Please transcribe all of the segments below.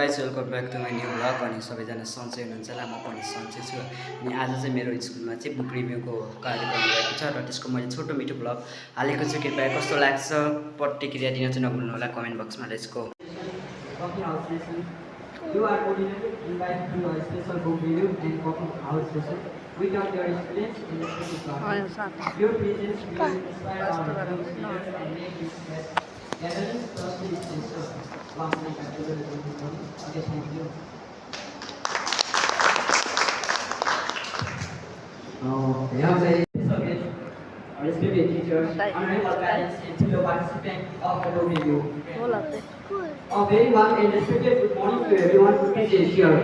Guys welcome back to my new blog. अनि सबैजना सन्चै हुनुहुन्छ होला, म पनि सन्चै छु। अनि आज चाहिँ मेरो स्कुलमा चाहिँ बुक रिभ्यूको कार्यक्रम भएको छ र त्यसको मैले छोटो मिठो ब्लग हालेको छु। कृपया कस्तो लाग्छ प्रतिक्रिया दिन चाहिँ नभुल्नु होला कमेन्ट बक्समा। Let's go. You are ordinarily invited to a special book review and coffee house session with your students in the study class. Your presence will inspire our students and make this gathering truly essential. Once again, thank you. Respected teachers, honorable parents, and fellow participants of the book review. A very warm and respected good morning to everyone who is here.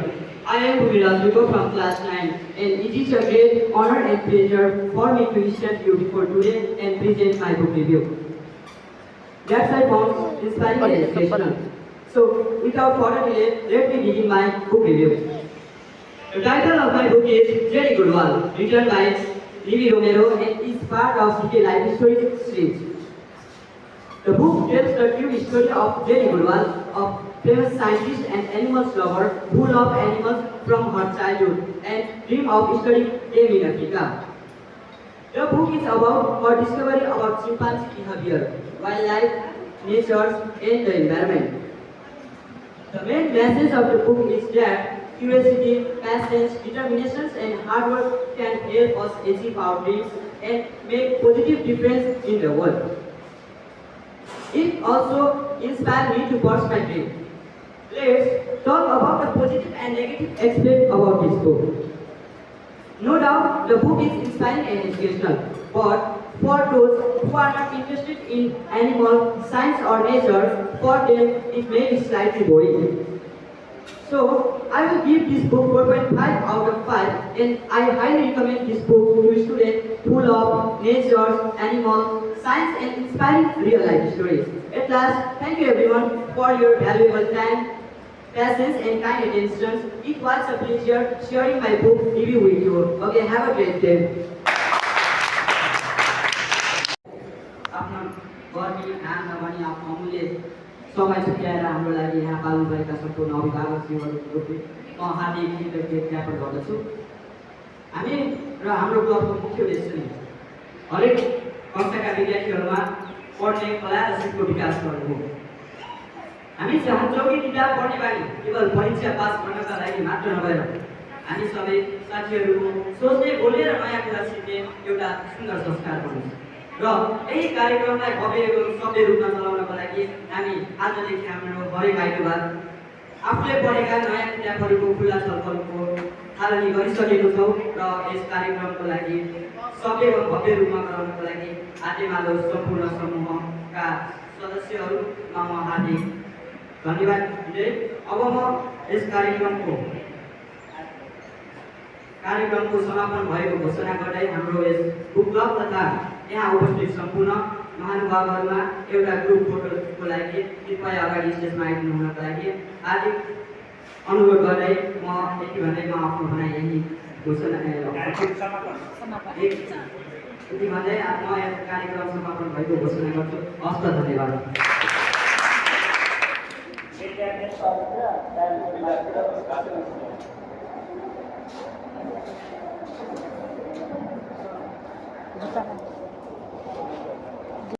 I am Bhumiraj Lugo from class 9, and it is a great honor and pleasure for me to stand you before today and present my book review. That I found inspiring and educational. So, without further delay, let me begin my book review. The title of my book is Jenny Goodwall, written by Livy Romero, and is part of the Life Story series. The book tells the true story of Jenny Goodwall, a famous scientist and animals lover who loved animals from her childhood and dreamed of studying them in Africa. The book is about her discovery about chimpanzee behavior, wildlife, nature, and the environment. The main message of the book is that curiosity, patience, determination, and hard work can help us achieve our dreams and make positive difference in the world. It also inspired me to pursue my dream. Let's talk about the positive and negative aspects about this book. No doubt, the book is inspiring and educational, but for those who are not interested in animal science or nature, for them it may be slightly boring. So, I will give this book 4.5 out of 5, and I highly recommend this book to students who love nature, animals, science, and inspiring real life stories. At last, thank you everyone for your valuable time, patience, and kind attention. It was a pleasure sharing my book review with you. Okay, have a great day. समय छुट्याएर हाम्रो लागि यहाँ पाल्नुभएका सम्पूर्ण अभिभावकज्यूहरूप्रति म हार्दिक कृतज्ञता ज्ञापन गर्दछु। हामी र हाम्रो क्लबको मुख्य उद्देश्य नै हरेक कक्षाका विद्यार्थीहरूमा पढ्ने कला र सिपको विकास गर्नु हो। हामी चाहन्छौँ कि किताब पढ्ने बानी केवल परीक्षा पास गर्नका लागि मात्र नभएर हामी सबै साथीहरूको सोच्ने, बोल्ने र नयाँ कुरा सिक्ने एउटा सुन्दर संस्कार बन्छ। र यही कार्यक्रमलाई भव्य एवं सभ्य रूपमा चलाउनको लागि हामी आजदेखि हाम्रो हरेक आइतबार आफूले पढेका नयाँ किताबहरूको खुला छलफलको थालनी गरिसकेको छौँ र यस कार्यक्रमको लागि सभ्य एवं भव्य रूपमा गराउनको लागि आदिमालो सम्पूर्ण समूहका सदस्यहरूमा म हार्दिक धन्यवाद दिँदै अब म यस कार्यक्रमको समापन भएको घोषणा गर्दै हाम्रो यस बुक क्लब तथा यहाँ उपस्थित सम्पूर्ण महानुभावहरूमा एउटा ग्रुप फोटोको लागि कृपया अगाडि स्टेजमा आइदिनु हुनको लागि हार्दिक अनुरोध गर्दै म यति भन्दै म आफ्नो भनाइ यही घोषणा यति भन्दै म यस कार्यक्रम समापन भएको घोषणा गर्छु। हस्त धन्यवाद। Gracias.